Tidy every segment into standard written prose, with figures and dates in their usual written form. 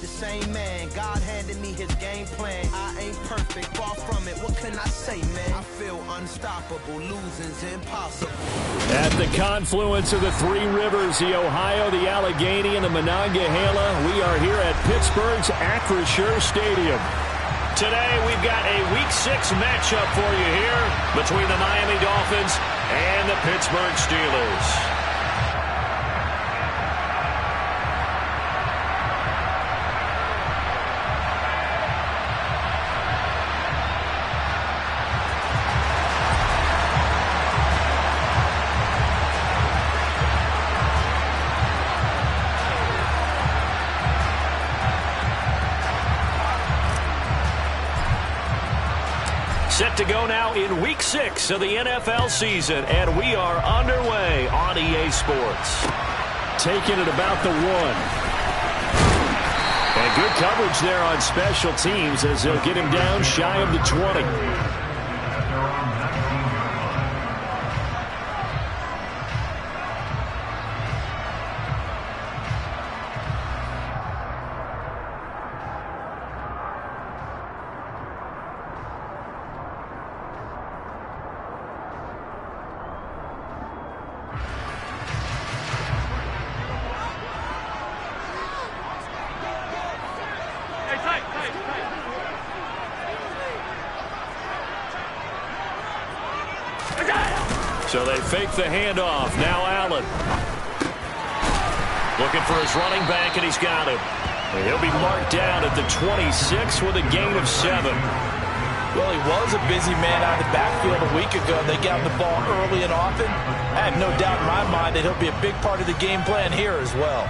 The same man, God handed me his game plan. I ain't perfect, far from it. What can I say, man? I feel unstoppable. Losing's impossible. At the confluence of the three rivers, the Ohio, the Allegheny, and the Monongahela, we are here at Pittsburgh's Acrisure Stadium. Today, we've got a Week 6 matchup for you here between the Miami Dolphins and the Pittsburgh Steelers. Set to go now in Week 6 of the NFL season, and we are underway on EA Sports. Taking it about the 1. And good coverage there on special teams as they'll get him down shy of the 20. So they fake the handoff. Now Allen. Looking for his running back, and he's got him. And he'll be marked down at the 26 with a gain of 7. Well, he was a busy man out of the backfield a week ago. They got the ball early and often. I have no doubt in my mind that he'll be a big part of the game plan here as well.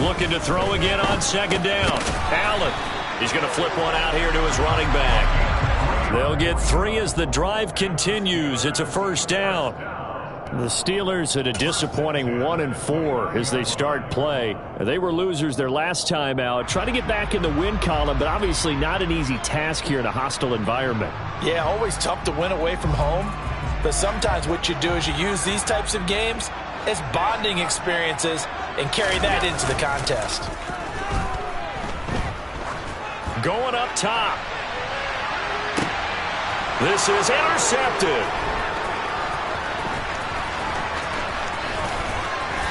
Looking to throw again on second down. Allen. He's going to flip one out here to his running back. They'll get 3 as the drive continues. It's a first down. The Steelers at a disappointing 1-4 as they start play. They were losers their last time out. Trying to get back in the win column, but obviously not an easy task here in a hostile environment. Yeah, always tough to win away from home. But sometimes what you do is you use these types of games as bonding experiences and carry that into the contest. Going up top. This is intercepted.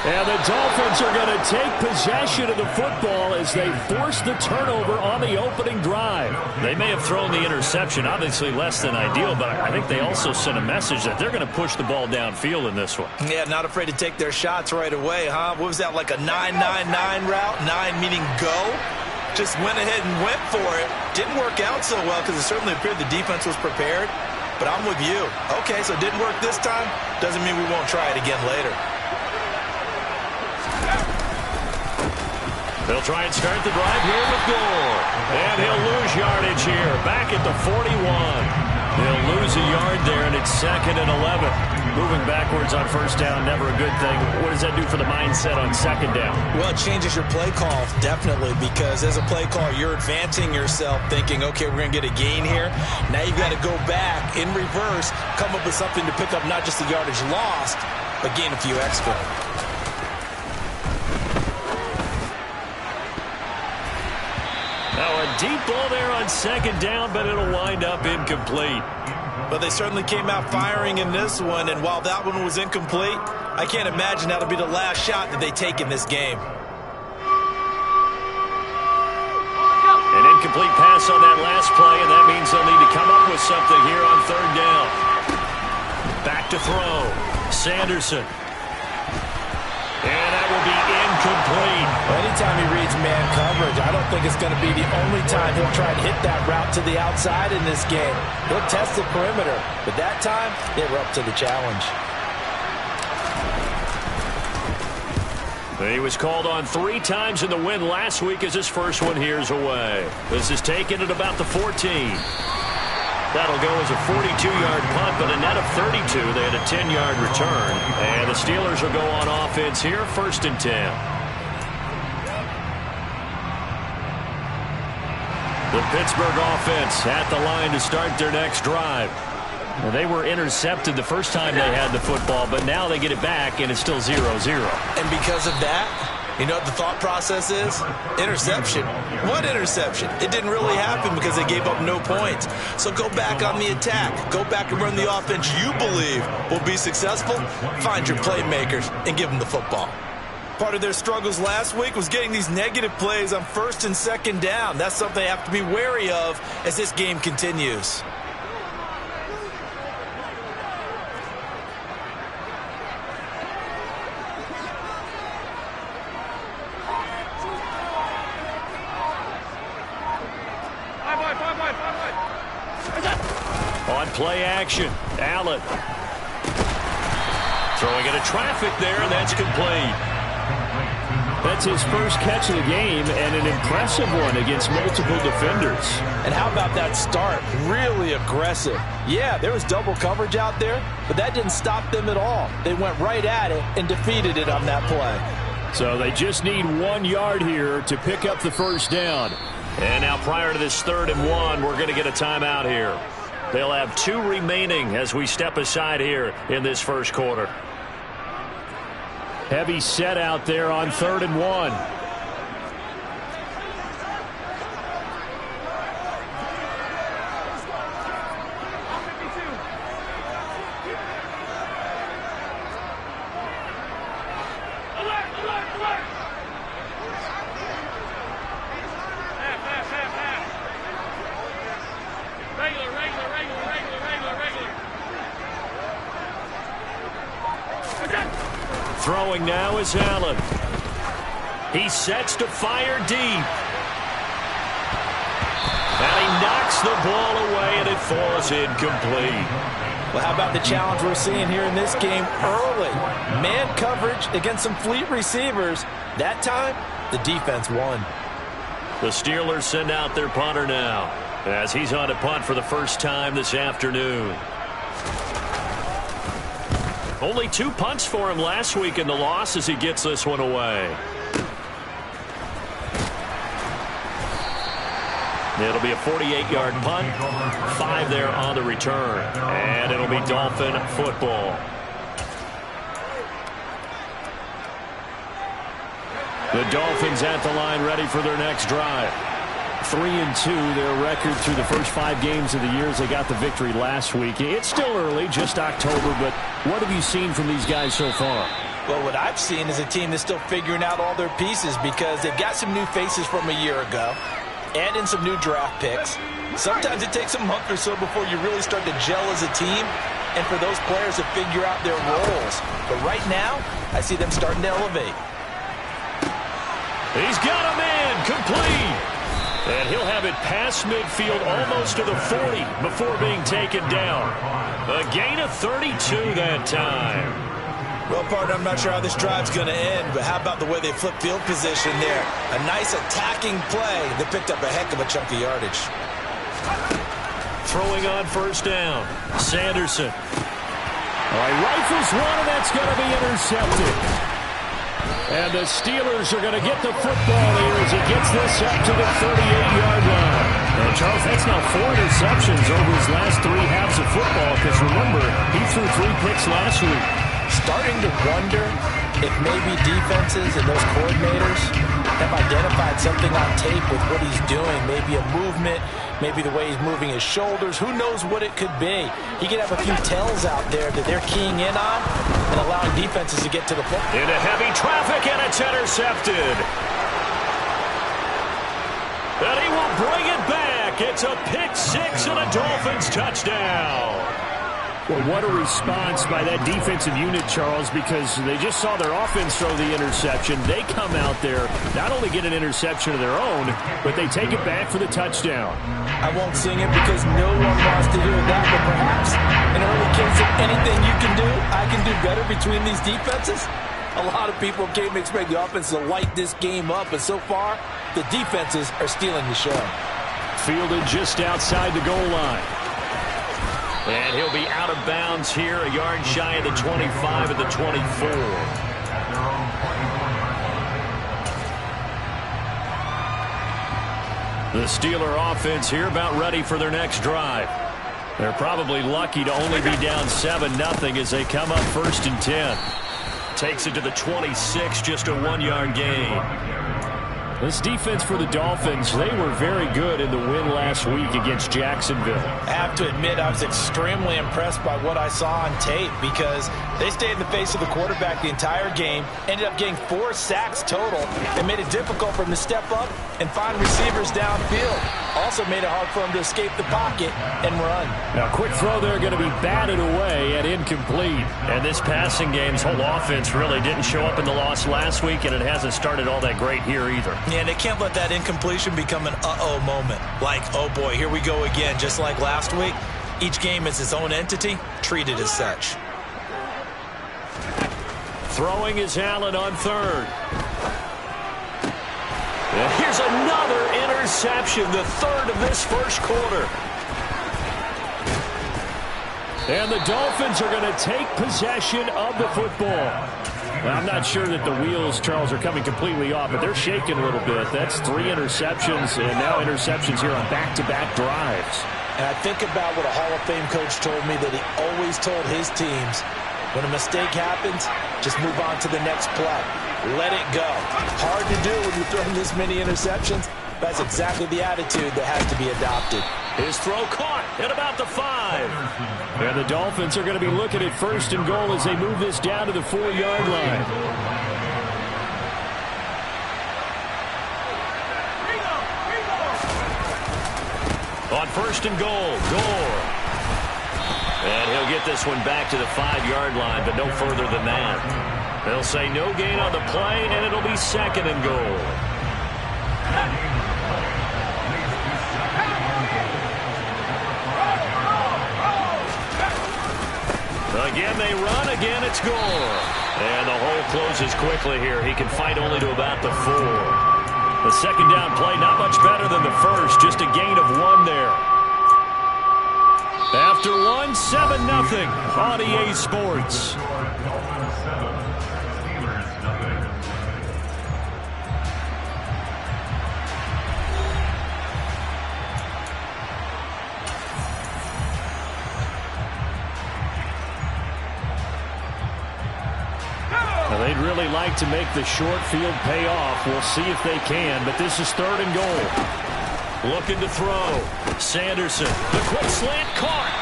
And the Dolphins are going to take possession of the football as they force the turnover on the opening drive. They may have thrown the interception, obviously less than ideal, but I think they also sent a message that they're going to push the ball downfield in this one. Yeah, not afraid to take their shots right away, huh? What was that, like a 9-9-9 route? 9 meaning go? Just went ahead and went for it. Didn't work out so well because it certainly appeared the defense was prepared. But I'm with you. Okay, so it didn't work this time. Doesn't mean we won't try it again later. They'll try and start the drive here with Gore. And he'll lose yardage here. Back at the 41. He'll lose a yard there, and it's 2nd and 11. Moving backwards on first down, never a good thing. What does that do for the mindset on second down? Well, it changes your play call, definitely, because as a play caller, you're advancing yourself thinking, okay, we're going to get a gain here. Now you've got to go back in reverse, come up with something to pick up not just the yardage lost, but gain a few extra. Now a deep ball there on second down, but it'll wind up incomplete. But they certainly came out firing in this one, and while that one was incomplete, I can't imagine that'll be the last shot that they take in this game. An incomplete pass on that last play, and that means they'll need to come up with something here on third down. Back to throw. Sanderson. And that will be incomplete. Well, anytime he reads man coverage, I don't think it's going to be the only time he'll try to hit that route to the outside in this game. He'll test the perimeter, but that time, they were up to the challenge. He was called on 3 times in the win last week as his first one here's away. This is taken at about the 14. That'll go as a 42-yard punt, but a net of 32. They had a 10-yard return. And the Steelers will go on offense here, 1st and 10. The Pittsburgh offense at the line to start their next drive. Well, they were intercepted the first time they had the football, but now they get it back, and it's still 0-0. And because of that, you know what the thought process is? Interception. What interception? It didn't really happen because they gave up no points. So go back on the attack. Go back and run the offense you believe will be successful. Find your playmakers and give them the football. Part of their struggles last week was getting these negative plays on 1st and 2nd down. That's something they have to be wary of as this game continues. On play action, Allen. Throwing into traffic there, and that's complete. That's his first catch of the game, and an impressive one against multiple defenders. And how about that start? Really aggressive. Yeah, there was double coverage out there, but that didn't stop them at all. They went right at it and defeated it on that play. So they just need 1 yard here to pick up the first down. And now prior to this 3rd and 1, we're going to get a timeout here. They'll have 2 remaining as we step aside here in this first quarter. Heavy set out there on 3rd and 1. Throwing now is Allen. He sets to fire deep. And he knocks the ball away, and it falls incomplete. Well, how about the challenge we're seeing here in this game early? Man coverage against some fleet receivers. That time, the defense won. The Steelers send out their punter now as he's on to punt for the first time this afternoon. Only 2 punts for him last week in the loss as he gets this one away. It'll be a 48-yard punt, 5 there on the return, and it'll be Dolphin football. The Dolphins at the line ready for their next drive. 3-2, their record through the first 5 games of the year as they got the victory last week. It's still early, just October, but what have you seen from these guys so far? Well, what I've seen is a team that's still figuring out all their pieces because they've got some new faces from a year ago and in some new draft picks. Sometimes it takes a month or so before you really start to gel as a team and for those players to figure out their roles. But right now, I see them starting to elevate. He's got a man complete. And he'll have it past midfield almost to the 40 before being taken down. A gain of 32 that time. Well, partner, I'm not sure how this drive's going to end, but how about the way they flip field position there? A nice attacking play that picked up a heck of a chunk of yardage. Throwing on 1st down, Sanderson. All right, rifles one, and that's going to be intercepted. And the Steelers are going to get the football here as he gets this up to the 38-yard line. And Charles, that's now 4 interceptions over his last 3 halves of football, because remember, he threw 3 picks last week. Starting to wonder if maybe defenses and those coordinators have identified something on tape with what he's doing. Maybe a movement, maybe the way he's moving his shoulders. Who knows what it could be? He could have a few tells out there that they're keying in on and allowing defenses to get to the football. Into heavy traffic, and it's intercepted. And he will bring it back. It's a pick 6 and a Dolphins touchdown. Well, what a response by that defensive unit, Charles, because they just saw their offense throw the interception. They come out there, not only get an interception of their own, but they take it back for the touchdown. I won't sing it because no one wants to hear that, but perhaps an early case of anything you can do, I can do better between these defenses. A lot of people came to expect the offense to light this game up, but so far, the defenses are stealing the show. Fielded just outside the goal line. And he'll be out of bounds here, a yard shy of the 25 at the 24. The Steeler offense here about ready for their next drive. They're probably lucky to only be down 7-0 as they come up 1st and 10. Takes it to the 26, just a 1-yard gain. This defense for the Dolphins, they were very good in the win last week against Jacksonville. I have to admit, I was extremely impressed by what I saw on tape because they stayed in the face of the quarterback the entire game, ended up getting 4 sacks total, and made it difficult for him to step up and find receivers downfield. Also made it hard for him to escape the pocket and run. Now, quick throw there going to be batted away and incomplete. And this passing game's whole offense really didn't show up in the loss last week, and it hasn't started all that great here either. Yeah, they can't let that incompletion become an uh-oh moment. Like, oh boy, here we go again, just like last week. Each game is its own entity, treated as such. Throwing is Allen on 3rd. And here's another interception, the 3rd of this first quarter. And the Dolphins are going to take possession of the football. Well, I'm not sure that the wheels, Charles, are coming completely off, but they're shaking a little bit. That's 3 interceptions, and now interceptions here on back-to-back drives. And I think about what a Hall of Fame coach told me that he always told his teams, when a mistake happens, just move on to the next play. Let it go. Hard to do when you're throwing this many interceptions. That's exactly the attitude that has to be adopted. His throw caught at about the 5. And the Dolphins are going to be looking at 1st and goal as they move this down to the 4-yard line. On 1st and goal, Gore. And he'll get this one back to the 5-yard line, but no further than that. They'll say no gain on the play, and it'll be 2nd and goal. Again they run, again it's Gore. And the hole closes quickly here. He can fight only to about the 4. The 2nd down play, not much better than the first, just a gain of 1 there. After 1, 7-0 on EA Sports. They'd really like to make the short field pay off. We'll see if they can, but this is 3rd and goal. Looking to throw. Sanderson, the quick slant caught.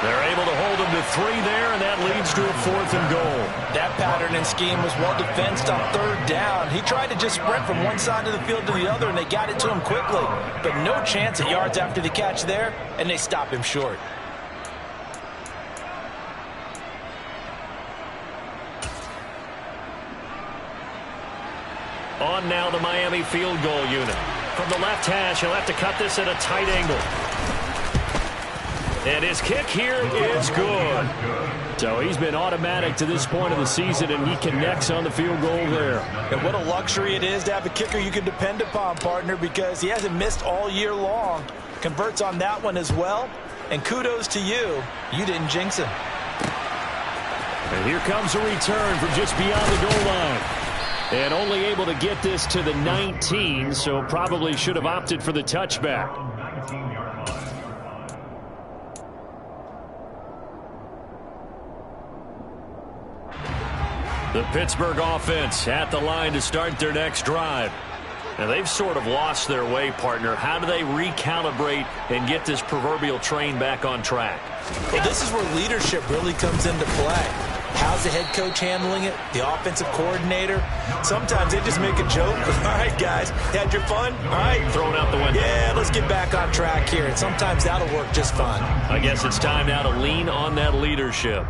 They're able to hold him to 3 there, and that leads to a 4th and goal. That pattern and scheme was well defensed on 3rd down. He tried to just sprint from one side of the field to the other, and they got it to him quickly. But no chance at yards after the catch there, and they stop him short. On now the Miami field goal unit. From the left hash, he'll have to cut this at a tight angle. And his kick here is good. So he's been automatic to this point of the season, and he connects on the field goal there. And what a luxury it is to have a kicker you can depend upon, partner, because he hasn't missed all year long. Converts on that one as well. And kudos to you. You didn't jinx him. And here comes a return from just beyond the goal line. And only able to get this to the 19, so probably should have opted for the touchback. The Pittsburgh offense at the line to start their next drive. And they've sort of lost their way, partner. How do they recalibrate and get this proverbial train back on track? Well, this is where leadership really comes into play. How's the head coach handling it? The offensive coordinator? Sometimes they just make a joke. All right, guys, had your fun? All right. Thrown out the window. Yeah, let's get back on track here. And sometimes that'll work just fine. I guess it's time now to lean on that leadership.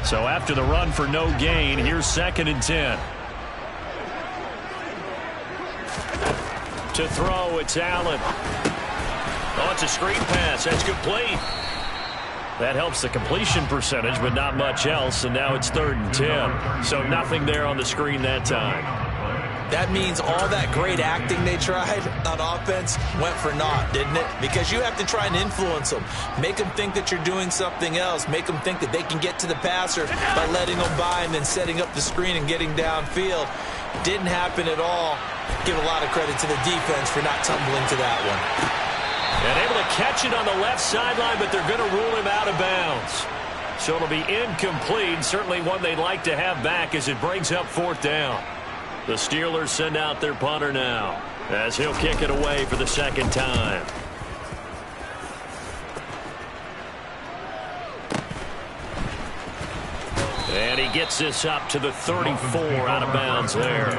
So after the run for no gain, here's 2nd and 10. To throw, it's Allen. Oh, it's a screen pass. That's complete. That helps the completion percentage, but not much else, and now it's 3rd and 10. So nothing there on the screen that time. That means all that great acting they tried on offense went for naught, didn't it? Because you have to try and influence them. Make them think that you're doing something else. Make them think that they can get to the passer by letting them by and then setting up the screen and getting downfield. Didn't happen at all. Give a lot of credit to the defense for not tumbling to that one. And able to catch it on the left sideline, but they're going to rule him out of bounds. So it'll be incomplete. Certainly one they'd like to have back as it brings up 4th down. The Steelers send out their punter now as he'll kick it away for the 2nd time. And he gets this up to the 34 out of bounds there.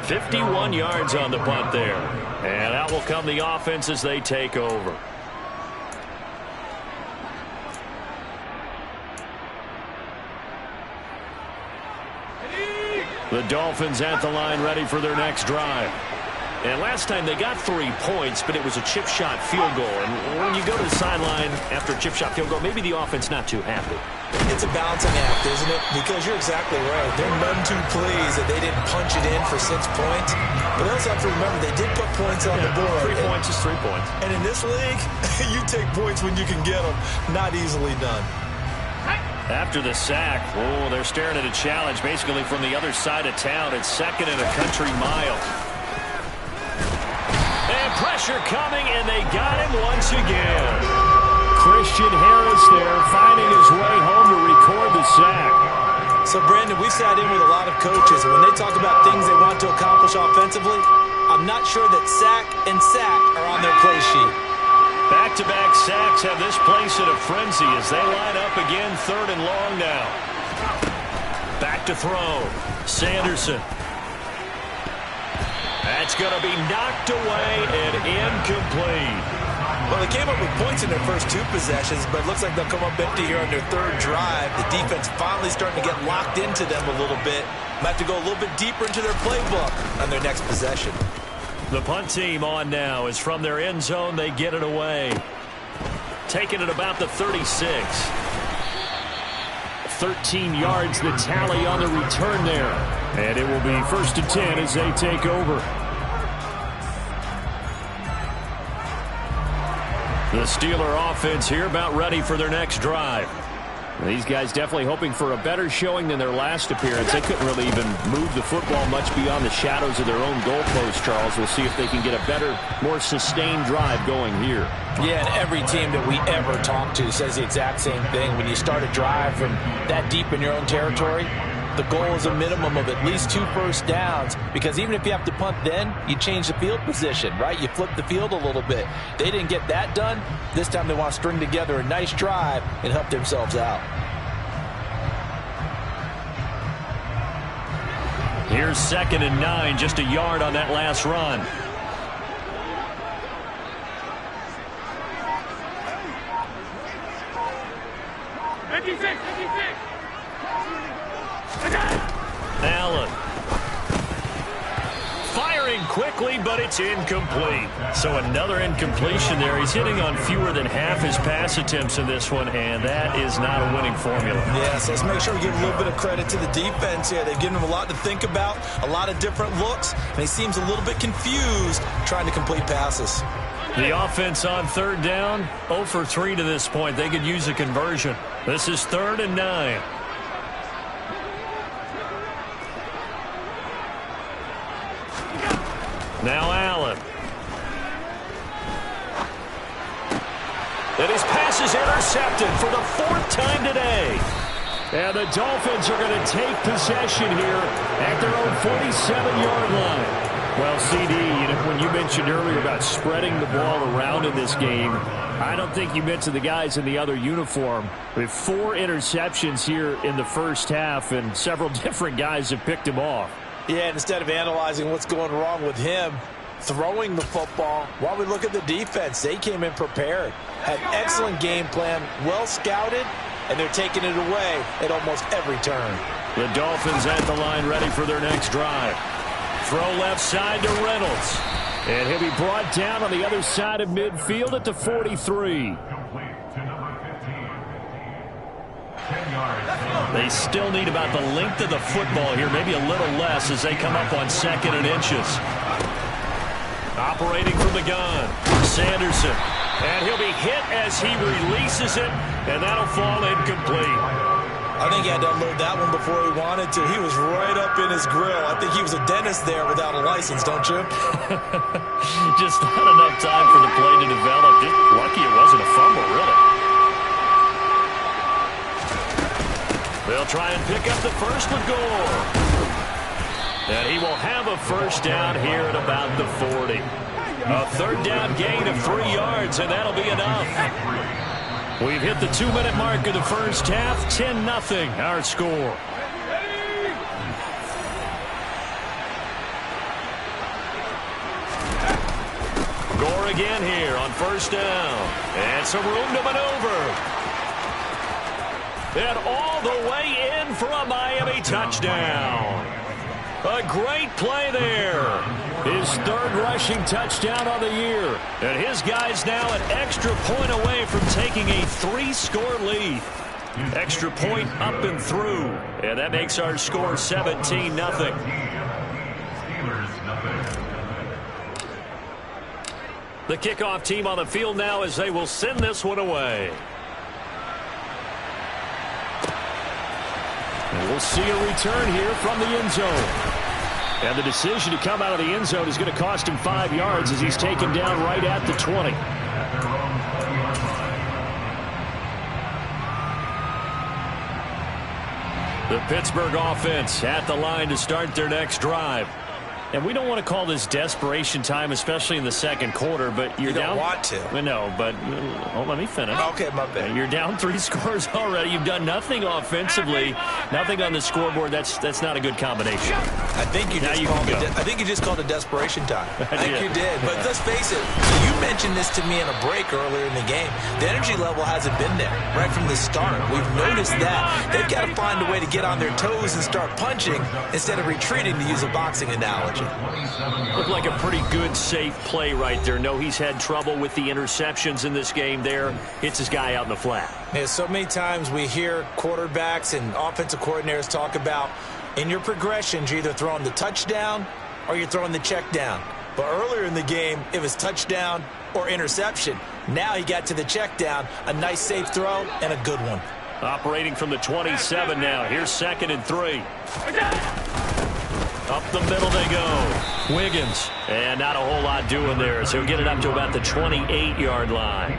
51 yards on the punt there. And out will come the offense as they take over. The Dolphins at the line ready for their next drive. And last time they got 3 points, but it was a chip shot field goal. And when you go to the sideline after a chip shot field goal, maybe the offense not too happy. It's a balancing act, isn't it? Because you're exactly right. They're none too pleased that they didn't punch it in for 6 points. But they also have to remember they did put points on the board. 3 points is 3 points. And in this league, you take points when you can get them. Not easily done. After the sack, they're staring at a challenge basically from the other side of town. It's 2nd and a country mile. And pressure coming, and they got him once again. Christian Harris there finding his way home to record the sack. So, Brandon, we sat in with a lot of coaches, and when they talk about things they want to accomplish offensively, I'm not sure that sack and sack are on their play sheet. Back-to-back sacks have this place in a frenzy as they line up again 3rd and long now. Back to throw. Sanderson. That's going to be knocked away and incomplete. Well, they came up with points in their first 2 possessions, but it looks like they'll come up empty here on their 3rd drive. The defense finally starting to get locked into them a little bit. Might have to go a little bit deeper into their playbook on their next possession. The punt team on now is from their end zone. They get it away. Taking it about the 36. 13 yards the tally on the return there. And it will be 1st and 10 as they take over. The Steeler offense here about ready for their next drive. These guys definitely hoping for a better showing than their last appearance. They couldn't really even move the football much beyond the shadows of their own goalpost, Charles. We'll see if they can get a better, more sustained drive going here. Yeah, and every team that we ever talk to says the exact same thing. When you start a drive from that deep in your own territory, the goal is a minimum of at least 2 first downs, because even if you have to punt then, you change the field position, right? You flip the field a little bit. They didn't get that done. This time they want to string together a nice drive and help themselves out. Here's 2nd and 9, just a yard on that last run. Allen. Firing quickly, but it's incomplete. So another incompletion there. He's hitting on fewer than half his pass attempts in this one, and that is not a winning formula. Yeah, so let's make sure we give a little bit of credit to the defense here. They've given him a lot to think about, a lot of different looks, and he seems a little bit confused trying to complete passes. The offense on 3rd down, 0 for 3 to this point. They could use a conversion. This is 3rd and 9. Now Allen. And his pass is intercepted for the 4th time today. And the Dolphins are going to take possession here at their own 47-yard line. Well, CD, when you mentioned earlier about spreading the ball around in this game, I don't think you mentioned the guys in the other uniform. With 4 interceptions here in the first half, and several different guys have picked him off. Yeah, and instead of analyzing what's going wrong with him, throwing the football, while we look at the defense, they came in prepared, had excellent game plan, well scouted, and they're taking it away at almost every turn. The Dolphins at the line ready for their next drive. Throw left side to Reynolds. And he'll be brought down on the other side of midfield at the 43. They still need about the length of the football here, maybe a little less as they come up on 2nd and inches. Operating from the gun, Sanderson. And he'll be hit as he releases it, and that'll fall incomplete. I think he had to unload that one before he wanted to. He was right up in his grill. I think he was a dentist there without a license, don't you? Just not enough time for the play to develop. Just lucky it wasn't a fumble, really. They'll try and pick up the first with Gore. And he will have a first down here at about the 40. A 3rd down gain of 3 yards, and that'll be enough. We've hit the 2-minute mark of the first half. 10-0 our score. Gore again here on first down. And some room to maneuver. And all the way in for a Miami touchdown. A great play there. His 3rd rushing touchdown of the year. And his guy's now an extra point away from taking a 3-score lead. Extra point up and through. And that makes our score 17-0. The kickoff team on the field now as they will send this one away. And we'll see a return here from the end zone. And the decision to come out of the end zone is going to cost him 5 yards as he's taken down right at the 20. The Pittsburgh offense at the line to start their next drive. And we don't want to call this desperation time, especially in the 2nd quarter, but you're down. You don't want to. No, but let me finish. Okay, my bad. You're down 3 scores already. You've done nothing offensively, nothing on the scoreboard. That's not a good combination. I think you just called it desperation time. I think you did. But let's face it, you mentioned this to me in a break earlier in the game. The energy level hasn't been there right from the start. We've noticed that. They've got to find a way to get on their toes and start punching instead of retreating, to use a boxing analogy. Looked like a pretty good, safe play right there. No, he's had trouble with the interceptions in this game there. Hits his guy out in the flat. Yeah, so many times we hear quarterbacks and offensive coordinators talk about in your progressions, you're either throwing the touchdown or you're throwing the check down. But earlier in the game, it was touchdown or interception. Now he got to the check down, a nice safe throw, and a good one. Operating from the 27 now. Here's 2nd and 3. Up the middle they go. Wiggins. And not a whole lot doing there, so he'll get it up to about the 28-yard line.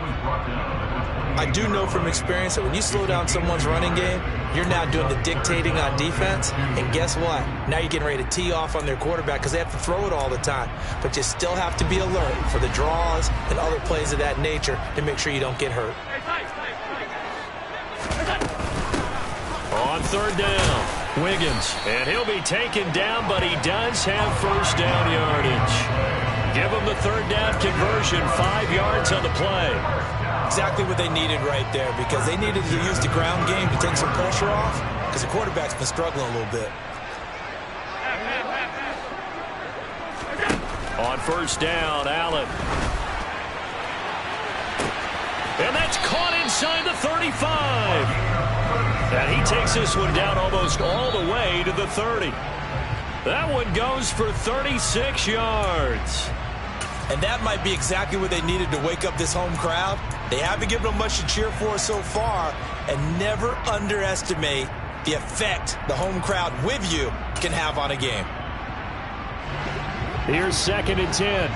I do know from experience that when you slow down someone's running game, you're now doing the dictating on defense. And guess what? Now you're getting ready to tee off on their quarterback because they have to throw it all the time. But you still have to be alert for the draws and other plays of that nature to make sure you don't get hurt. On 3rd down. Wiggins, and he'll be taken down, but he does have first down yardage. Give him the 3rd down conversion, 5 yards on the play. Exactly what they needed right there, because they needed to use the ground game to take some pressure off, because the quarterback's been struggling a little bit. On first down, Allen. And that's caught inside the 35. And he takes this one down almost all the way to the 30. That one goes for 36 yards. And that might be exactly what they needed to wake up this home crowd. They haven't given them much to cheer for so far. And never underestimate the effect the home crowd with you can have on a game. Here's 2nd and 10.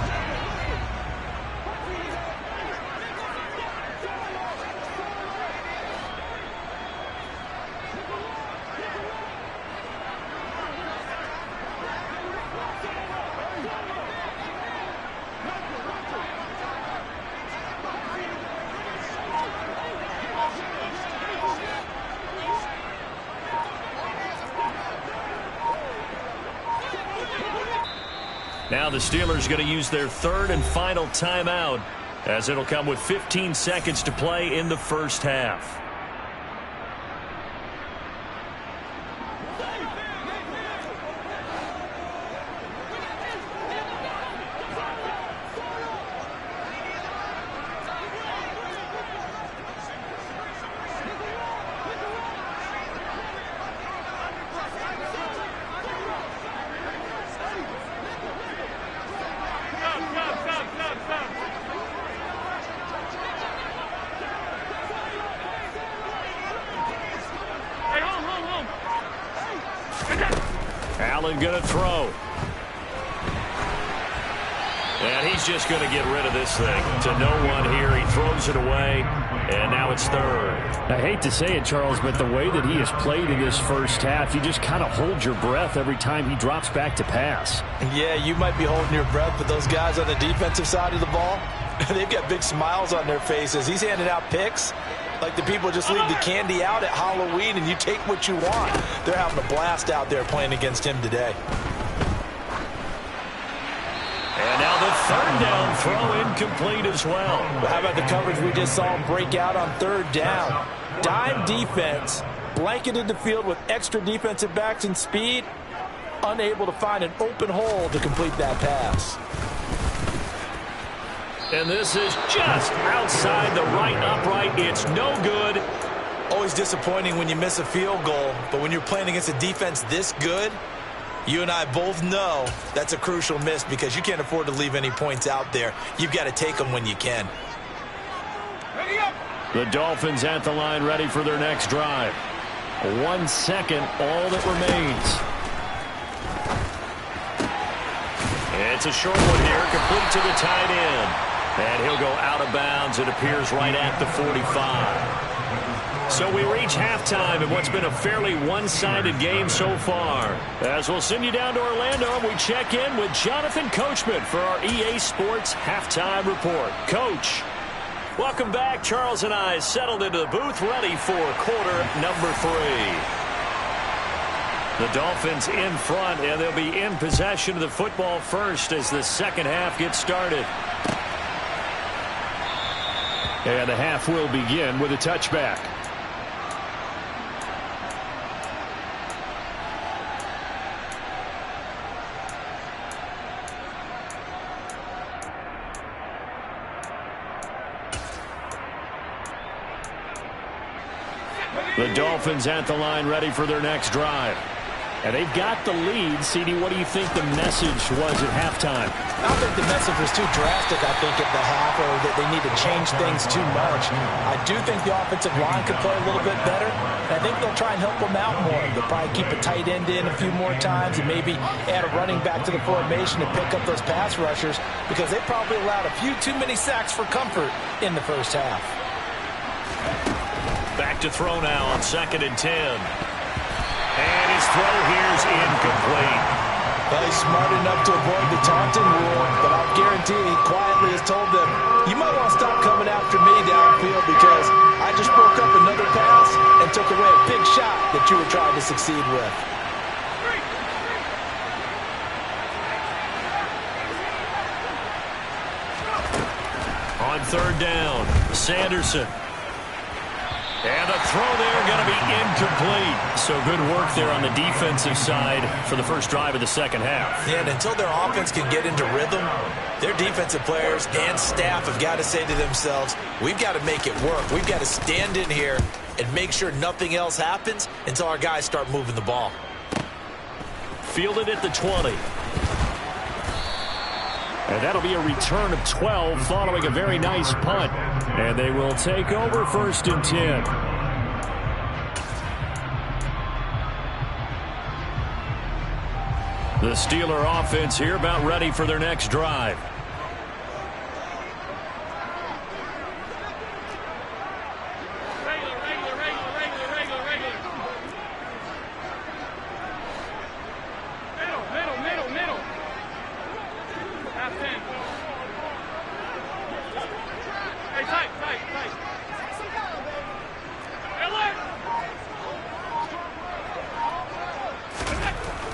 Now the Steelers going to use their 3rd and final timeout, as it'll come with 15 seconds to play in the first half. Allen going to throw. And he's just going to get rid of this thing to no one here. He throws it away, and now it's third. I hate to say it, Charles, but the way that he has played in this first half, you just kind of hold your breath every time he drops back to pass. Yeah, you might be holding your breath, but those guys on the defensive side of the ball, they've got big smiles on their faces. He's handing out picks like the people just leave the candy out at Halloween and you take what you want. They're having a blast out there playing against him today. And now the third down throw incomplete as well. How about the coverage we just saw him break out on third down? Dime defense, blanketed the field with extra defensive backs and speed, unable to find an open hole to complete that pass. And this is just outside the right upright. It's no good. Always disappointing when you miss a field goal, but when you're playing against a defense this good, you and I both know that's a crucial miss because you can't afford to leave any points out there. You've got to take them when you can. The Dolphins at the line ready for their next drive. 1 second, all that remains. It's a short one here, complete to the tight end. And he'll go out of bounds, it appears, right at the 45. So we reach halftime in what's been a fairly one-sided game so far. As we'll send you down to Orlando, and we check in with Jonathan Coachman for our EA Sports Halftime Report. Coach, welcome back. Charles and I settled into the booth ready for quarter number 3. The Dolphins in front, and they'll be in possession of the football first as the second half gets started. And the half will begin with a touchback. The Dolphins at the line ready for their next drive. And they've got the lead. CD, what do you think the message was at halftime? I don't think the message was too drastic, I think, at the half, or that they need to change things too much. I do think the offensive line could play a little bit better, and I think they'll try and help them out more. They'll probably keep a tight end in a few more times and maybe add a running back to the formation to pick up those pass rushers because they probably allowed a few too many sacks for comfort in the first half. Back to throw now on 2nd and 10. And his throw here's incomplete. Well, he's smart enough to avoid the taunting rule, but I'll guarantee he quietly has told them, you might want to stop coming after me downfield because I just broke up another pass and took away a big shot that you were trying to succeed with. On 3rd down, Sanderson. And the throw there going to be incomplete. So good work there on the defensive side for the first drive of the second half. Yeah, and until their offense can get into rhythm, their defensive players and staff have got to say to themselves, we've got to make it work. We've got to stand in here and make sure nothing else happens until our guys start moving the ball. Fielded at the 20. And that'll be a return of 12 following a very nice punt. And they will take over 1st and 10. The Steeler offense here about ready for their next drive.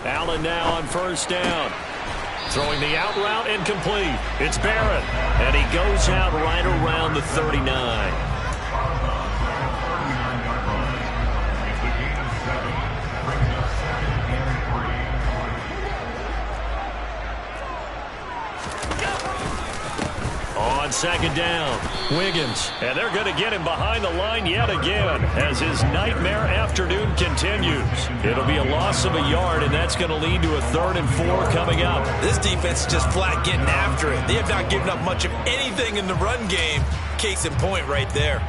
Allen now on 1st down. Throwing the out route incomplete. It's Barrett. And he goes out right around the 39. On 2nd down, Wiggins. And they're going to get him behind the line yet again as his nightmare afternoon continues. It'll be a loss of a yard, and that's going to lead to a 3rd and 4 coming up. This defense is just flat getting after it. They have not given up much of anything in the run game. Case in point right there.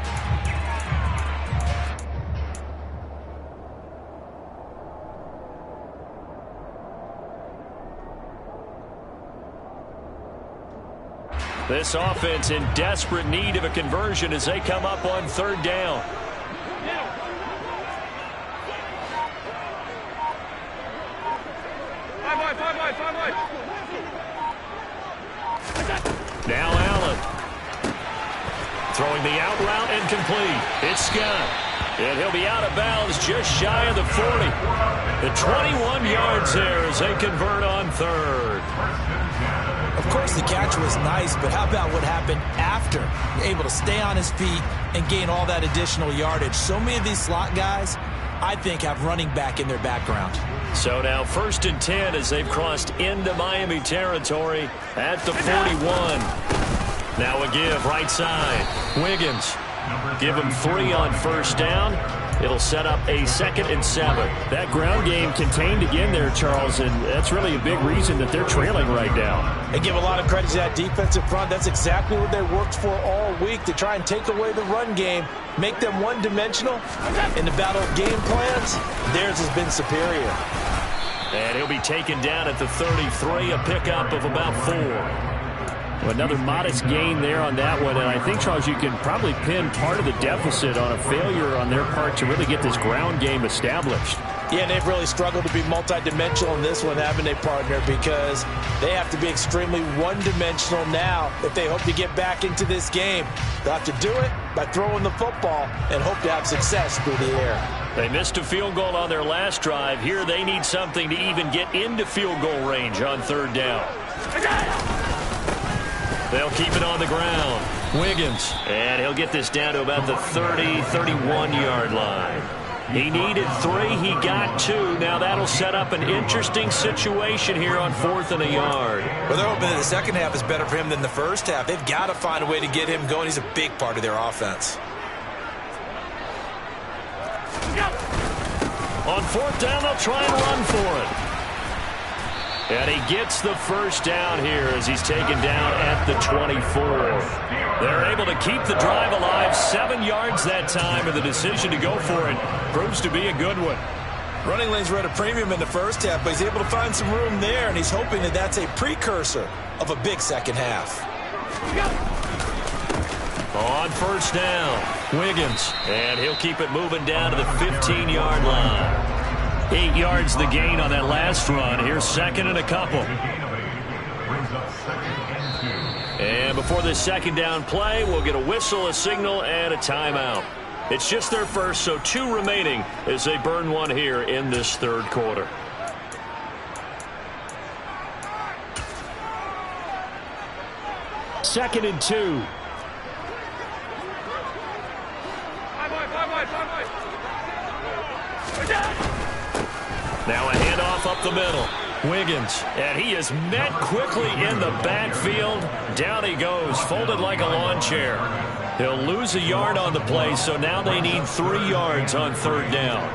This offense in desperate need of a conversion as they come up on third down. Now Allen. Throwing the out route and complete. It's Scott. And he'll be out of bounds just shy of the 40. The 21 yards there as they convert on third. Of course, the catch was nice, but how about what happened after? Able to stay on his feet and gain all that additional yardage. So many of these slot guys, I think, have running back in their background. So now 1st and 10 as they've crossed into Miami territory at the 41. Now a give right side. Wiggins. Give him 3 on first down. It'll set up a 2nd and 7. That ground game contained again there, Charles, and that's really a big reason that they're trailing right now. They give a lot of credit to that defensive front. That's exactly what they worked for all week, to try and take away the run game, make them one-dimensional. In the battle of game plans, theirs has been superior. And he'll be taken down at the 33, a pickup of about 4. Another modest gain there on that one, and I think, Charles, you can probably pin part of the deficit on a failure on their part to really get this ground game established. Yeah, and they've really struggled to be multidimensional in this one, haven't they, partner? Because they have to be extremely one-dimensional now if they hope to get back into this game. They'll have to do it by throwing the football and hope to have success through the air. They missed a field goal on their last drive. Here they need something to even get into field goal range on third down. They'll keep it on the ground. Wiggins. And he'll get this down to about the 30, 31-yard line. He needed 3. He got 2. Now that'll set up an interesting situation here on 4th and a yard. Well, they're hoping that the second half is better for him than the first half. They've got to find a way to get him going. He's a big part of their offense. On 4th down, they'll try and run for it. And he gets the first down here as he's taken down at the 24. They're able to keep the drive alive, 7 yards that time, and the decision to go for it proves to be a good one. Running lanes were at a premium in the first half, but he's able to find some room there, and he's hoping that that's a precursor of a big second half. On first down, Wiggins, and he'll keep it moving down to the 15-yard line. 8 yards the gain on that last run. Here's 2nd and a couple. And before this 2nd down play, we'll get a whistle, a signal, and a timeout. It's just their first, so 2 remaining as they burn one here in this third quarter. Second and 2. Now a handoff up the middle. Wiggins, and he is met quickly in the backfield. Down he goes, folded like a lawn chair. He'll lose a yard on the play, so now they need 3 yards on third down.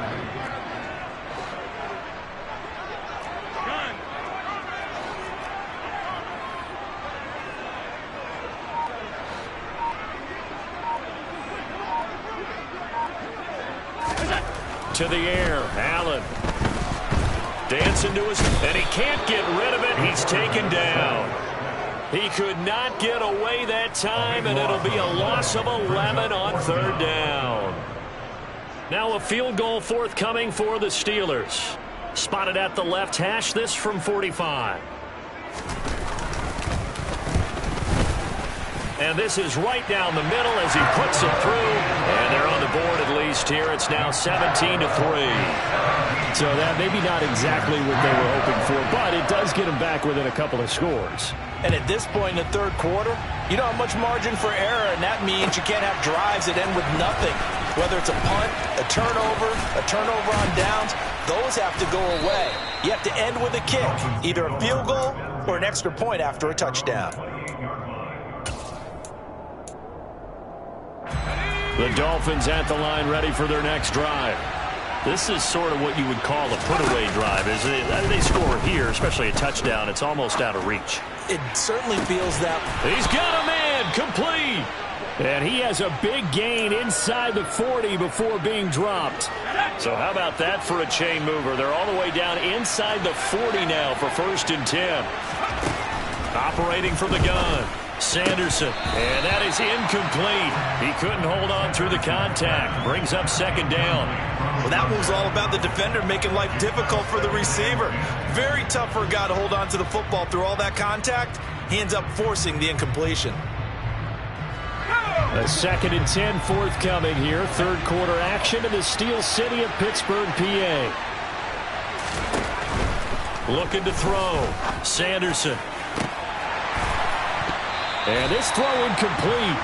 To the air, Allen. Dancing to his, and he can't get rid of it. He's taken down. He could not get away that time, and it'll be a loss of 11 on third down. Now a field goal forthcoming for the Steelers. Spotted at the left hash, this from 45. And this is right down the middle as he puts it through. And they're on the board at least here. It's now 17-3. So that maybe not exactly what they were hoping for, but it does get them back within a couple of scores. And at this point in the third quarter, you don't have much margin for error, and that means you can't have drives that end with nothing. Whether it's a punt, a turnover on downs, those have to go away. You have to end with a kick, either a field goal or an extra point after a touchdown. The Dolphins at the line ready for their next drive. This is sort of what you would call a put-away drive. As they score here, especially a touchdown, it's almost out of reach. It certainly feels that. He's got a man, complete. And he has a big gain inside the 40 before being dropped. So how about that for a chain mover? They're all the way down inside the 40 now for 1st and 10. Operating from the gun. Sanderson. And that is incomplete. He couldn't hold on through the contact. Brings up second down. Well, that was all about the defender making life difficult for the receiver. Very tough for a guy to hold on to the football through all that contact. He ends up forcing the incompletion. A 2nd and 10 forthcoming here. Third quarter action in the Steel City of Pittsburgh, PA. Looking to throw. Sanderson. And this throw incomplete.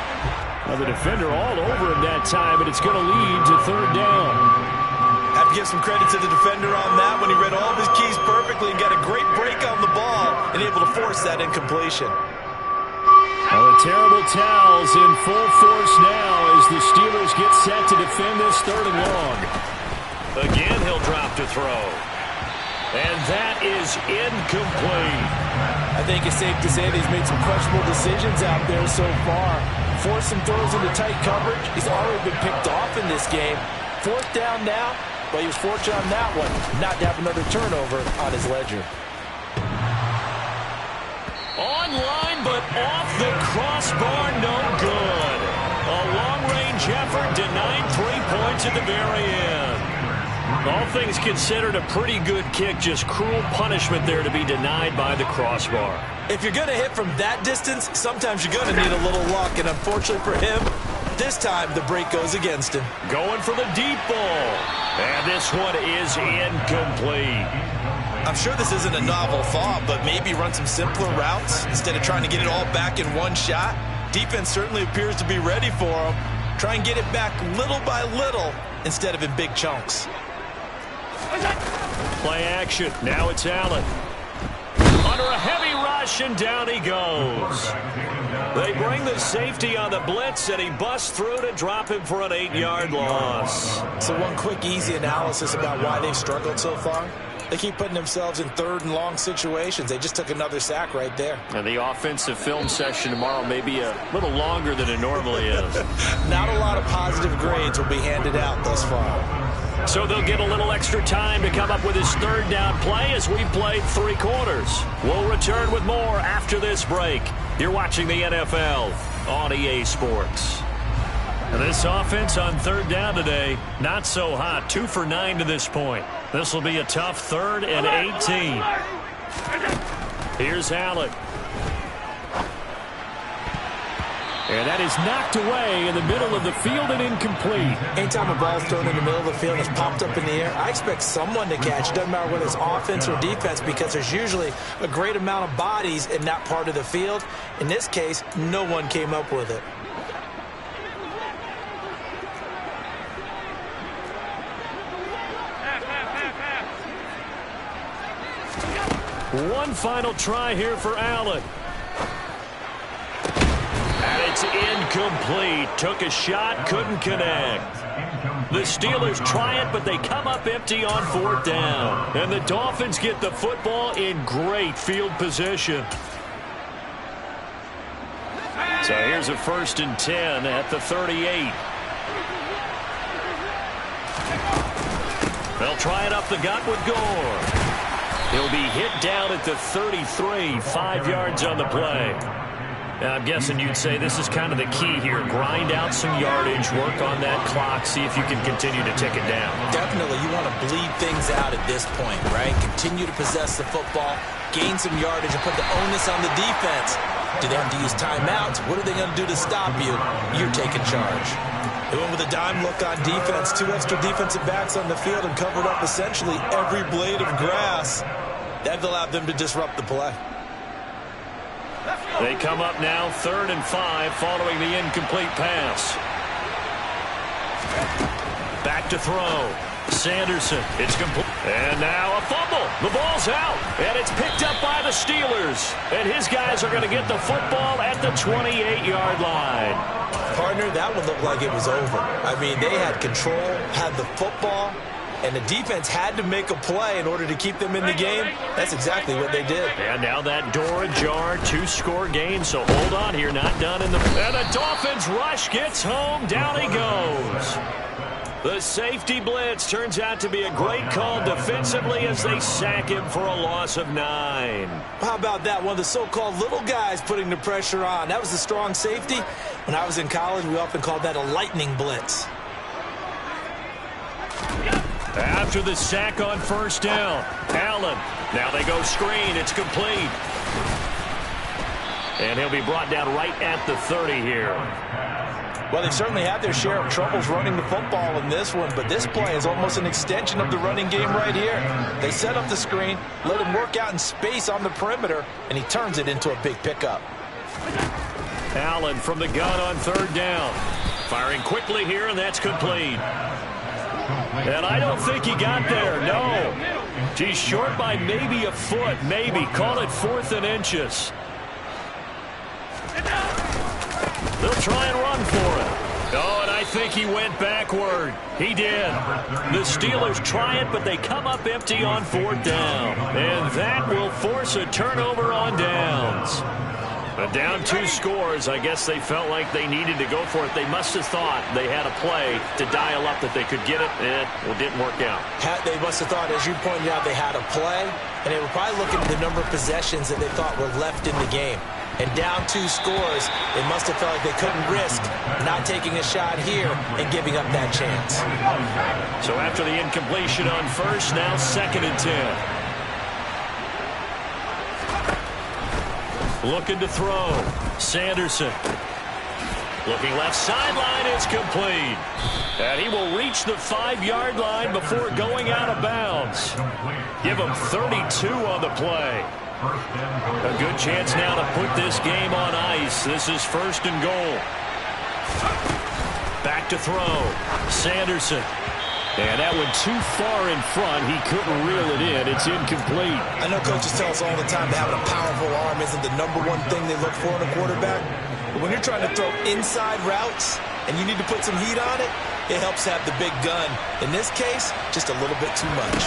Now the defender all over him that time, and it's going to lead to third down. Have to give some credit to the defender on that when he read all of his keys perfectly and got a great break on the ball and able to force that incompletion. Well, the terrible towels in full force now as the Steelers get set to defend this 3rd and long. Again, he'll drop to throw. And that is incomplete. I think it's safe to say that he's made some questionable decisions out there so far. Forced some throws into tight coverage. He's already been picked off in this game. 4th down now, but he was fortunate on that one not to have another turnover on his ledger. Online, but off the crossbar, no good. A long-range effort denied 3 points at the very end. All things considered, a pretty good kick, just cruel punishment there to be denied by the crossbar. If you're going to hit from that distance, sometimes you're going to need a little luck, and unfortunately for him, this time the break goes against him. Going for the deep ball, and this one is incomplete. I'm sure this isn't a novel thought, but maybe run some simpler routes instead of trying to get it all back in one shot. Defense certainly appears to be ready for him. Try and get it back little by little instead of in big chunks. Play action. Now it's Allen. Under a heavy rush, and down he goes. They bring the safety on the blitz, and he busts through to drop him for an 8-yard loss. So one quick, easy analysis about why they've struggled so far. They keep putting themselves in 3rd and long situations. They just took another sack right there. And the offensive film session tomorrow may be a little longer than it normally is. Not a lot of positive grades will be handed out thus far. So they'll get a little extra time to come up with his 3rd down play as we played 3 quarters. We'll return with more after this break. You're watching the NFL on EA Sports. And this offense on 3rd down today, not so hot. 2 for 9 to this point. This will be a tough 3rd and 18. Here's Allen. And that is knocked away in the middle of the field and incomplete. Anytime a ball's thrown in the middle of the field and it's popped up in the air, I expect someone to catch. It doesn't matter whether it's offense or defense, because there's usually a great amount of bodies in that part of the field. In this case, no one came up with it. One final try here for Allen. And it's incomplete. Took a shot, couldn't connect. The Steelers try it, but they come up empty on 4th down. And the Dolphins get the football in great field position. So here's a 1st and 10 at the 38. They'll try it up the gut with Gore. He'll be hit down at the 33, 5 yards on the play. And I'm guessing you'd say this is kind of the key here. Grind out some yardage, work on that clock, see if you can continue to tick it down. Definitely, you want to bleed things out at this point, right? Continue to possess the football, gain some yardage, and put the onus on the defense. Do they have to use timeouts? What are they going to do to stop you? You're taking charge. They went with a dime look on defense. 2 extra defensive backs on the field and covered up essentially every blade of grass. That allowed them to disrupt the play. They come up now 3rd and 5 following the incomplete pass. Back to throw. Sanderson. It's complete. And now a fumble. The ball's out. And it's picked up by the Steelers. And his guys are going to get the football at the 28-yard line. Partner, that one looked like it was over. I mean, they had control, had the football, and the defense had to make a play in order to keep them in the game. That's exactly what they did. And now that door ajar, 2-score game, so hold on here, not done in the... And the Dolphins rush gets home, down he goes. The safety blitz turns out to be a great call defensively as they sack him for a loss of 9. How about that? One of the so-called little guys putting the pressure on. That was the strong safety. When I was in college, we often called that a lightning blitz. After the sack on first down, Allen. Now they go screen. It's complete. And he'll be brought down right at the 30 here. Well, they've certainly had their share of troubles running the football in this one, but this play is almost an extension of the running game right here. They set up the screen, let him work out in space on the perimeter, and he turns it into a big pickup. Allen from the gun on third down. Firing quickly here, and that's complete. And I don't think he got there, no. He's short by maybe a foot, maybe. Call it 4th and inches. They'll try and run for it. Oh, and I think he went backward. He did. The Steelers try it, but they come up empty on 4th down. And that will force a turnover on downs. But down 2 scores, I guess they felt like they needed to go for it. They must have thought they had a play to dial up that they could get it. It didn't work out. They must have thought, as you pointed out, they had a play, and they were probably looking at the number of possessions that they thought were left in the game. And down 2 scores, they must have felt like they couldn't risk not taking a shot here and giving up that chance. So after the incompletion on first, now 2nd and 10. Looking to throw. Sanderson. Looking left sideline. It's complete. And he will reach the 5-yard line before going out of bounds. Give him 32 on the play. A good chance now to put this game on ice. This is 1st and goal. Back to throw. Sanderson. And that one too far in front. He couldn't reel it in. It's incomplete. I know coaches tell us all the time that having a powerful arm isn't the #1 thing they look for in a quarterback. But when you're trying to throw inside routes and you need to put some heat on it, it helps have the big gun. In this case, just a little bit too much.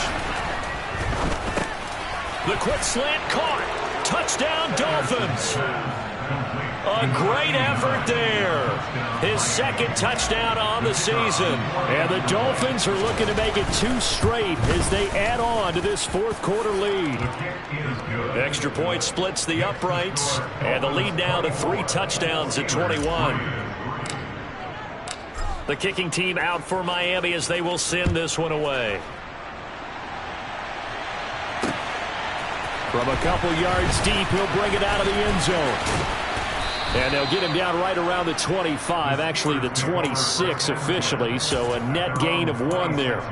The quick slant caught. Touchdown, Dolphins. A great effort there. His 2nd touchdown on the season. And the Dolphins are looking to make it 2 straight as they add on to this 4th quarter lead. Extra point splits the uprights. And the lead now to 3 touchdowns at 21. The kicking team out for Miami as they will send this one away. From a couple yards deep, he'll bring it out of the end zone. And they'll get him down right around the 25, actually the 26 officially, so a net gain of 1 there.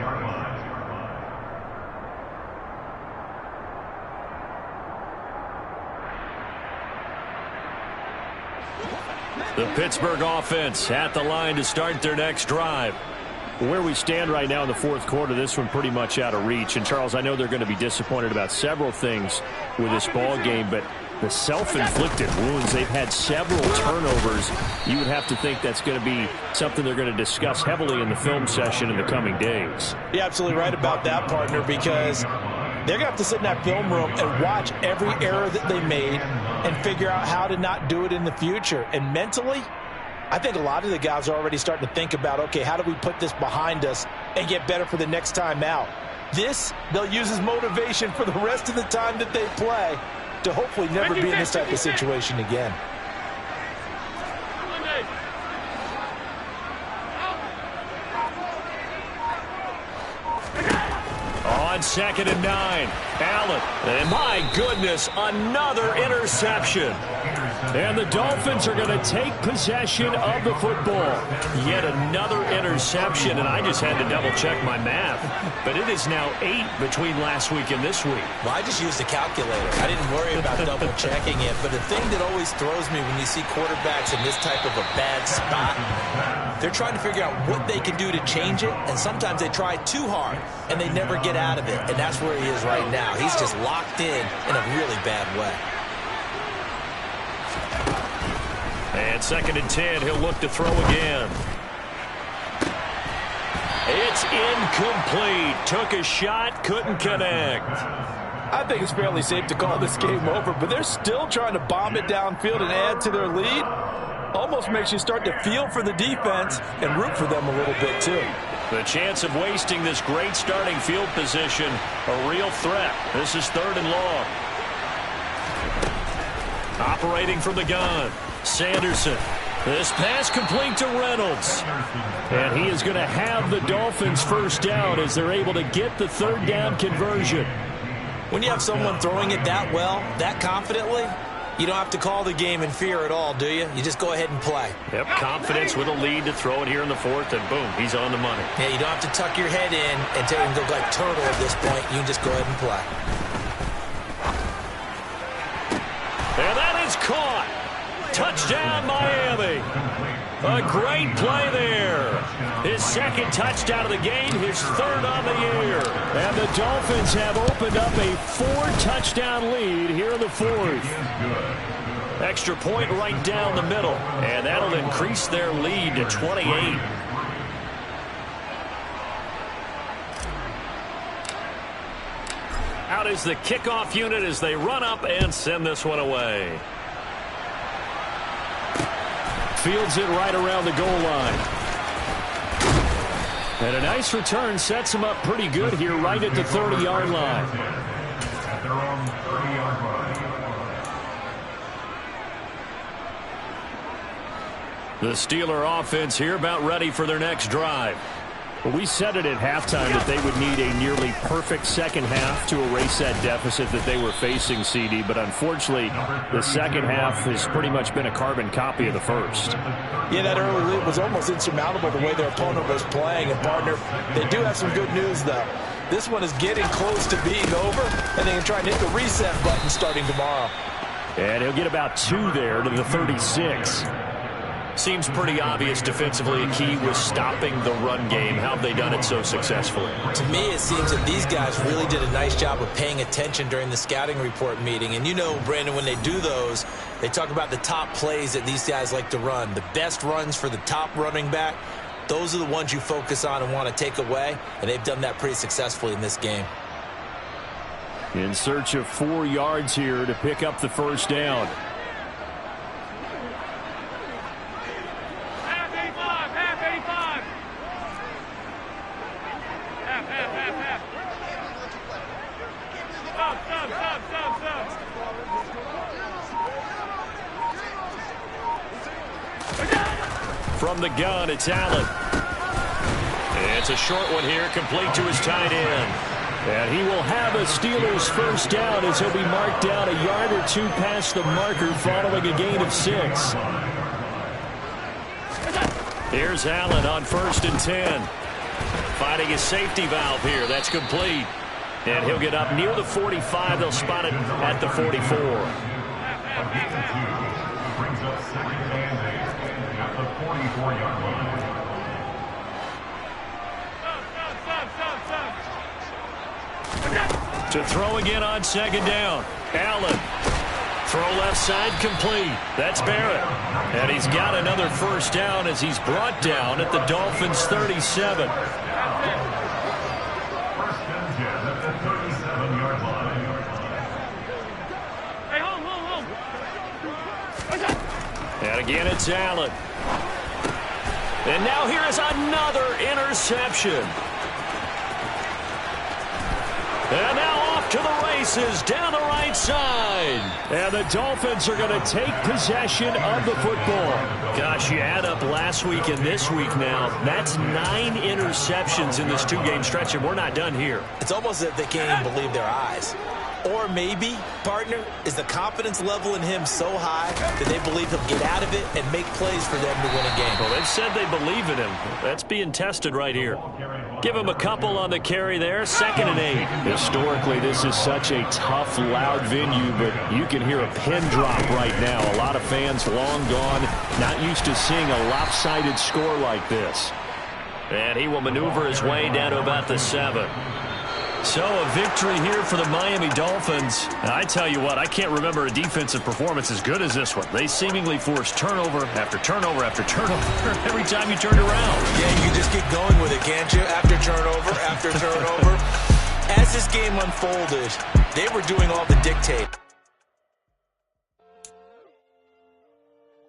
The Pittsburgh offense at the line to start their next drive. Where we stand right now in the 4th quarter, this one pretty much out of reach. And, Charles, I know they're going to be disappointed about several things with this ball game, but the self-inflicted wounds, they've had several turnovers. You would have to think that's going to be something they're going to discuss heavily in the film session in the coming days. You're absolutely right about that, partner, because they're going to have to sit in that film room and watch every error that they made and figure out how to not do it in the future. And mentally, I think a lot of the guys are already starting to think about, okay, how do we put this behind us and get better for the next time out? This, they'll use as motivation for the rest of the time that they play to hopefully never be in this type of situation again. On 2nd and 9, Allen. And my goodness, another interception. And the Dolphins are going to take possession of the football. Yet another interception, and I just had to double-check my math. But it is now 8 between last week and this week. Well, I just used a calculator. I didn't worry about double-checking it. But the thing that always throws me when you see quarterbacks in this type of a bad spot, they're trying to figure out what they can do to change it, and sometimes they try too hard, and they never get out of it. And that's where he is right now. He's just locked in a really bad way. And 2nd and 10, he'll look to throw again. It's incomplete. Took a shot, couldn't connect. I think it's fairly safe to call this game over, but they're still trying to bomb it downfield and add to their lead. Almost makes you start to feel for the defense and root for them a little bit too. The chance of wasting this great starting field position, a real threat. This is 3rd and long. Operating from the gun, Sanderson. This pass complete to Reynolds. And he is going to have the Dolphins first down as they're able to get the third down conversion. When you have someone throwing it that well, that confidently, you don't have to call the game in fear at all, do you? You just go ahead and play. Yep, confidence with a lead to throw it here in the fourth, and boom, he's on the money. Yeah, you don't have to tuck your head in and take and go like turtle at this point. You can just go ahead and play. And that is caught. Touchdown, Miami. A great play there. His second touchdown of the game, his third on the year. And the Dolphins have opened up a 4-touchdown lead here in the fourth. Extra point right down the middle, and that'll increase their lead to 28. Out is the kickoff unit as they run up and send this one away. Fields it right around the goal line. And a nice return sets him up pretty good here right at the 30-yard line. At their own 30-yard line. The Steeler offense here about ready for their next drive. Well, we said it at halftime that they would need a nearly perfect second half to erase that deficit that they were facing, CD. But unfortunately, the second half has pretty much been a carbon copy of the first. Yeah, that early lead was almost insurmountable the way their opponent was playing. And, partner, they do have some good news, though. This one is getting close to being over, and they can try and hit the reset button starting tomorrow. And he'll get about 2 there to the 36. Seems pretty obvious defensively a key was stopping the run game. How have they done it so successfully? To me, it seems that these guys really did a nice job of paying attention during the scouting report meeting. And you know, Brandon, when they do those, they talk about the top plays that these guys like to run. The best runs for the top running back, those are the ones you focus on and want to take away. And they've done that pretty successfully in this game. In search of 4 yards here to pick up the first down. From the gun, it's Allen. It's a short one here, complete to his tight end. And he will have a Steelers first down as he'll be marked down a yard or 2 past the marker following a gain of 6. Here's Allen on 1st and 10. Finding his safety valve here. That's complete. And he'll get up near the 45. They'll spot it at the 44. Brings up second and 8 at the 44-yard line. To throw again on 2nd down. Allen. Throw left side complete. That's Barrett. And he's got another first down as he's brought down at the Dolphins' 37. First and 10 at the 37-yard line. Hey, hold. And again, it's Allen. And now here is another interception. And now off to the races down the right side. And the Dolphins are going to take possession of the football. Gosh, you add up last week and this week now. That's 9 interceptions in this 2-game stretch, and we're not done here. It's almost as if they can't even believe their eyes. Or maybe, partner, is the confidence level in him so high that they believe he'll get out of it and make plays for them to win a game. Well, they've said they believe in him. That's being tested right here. Give him a couple on the carry there. 2nd and 8. Historically, this is such a tough, loud venue, but you can hear a pin drop right now. A lot of fans long gone, not used to seeing a lopsided score like this. And he will maneuver his way down to about the 7. So a victory here for the Miami Dolphins. And I tell you what, I can't remember a defensive performance as good as this one. They seemingly forced turnover after turnover after turnover every time you turned around. Yeah, you just keep going with it, can't you? After turnover, after turnover. As this game unfolded, they were doing all the dictating.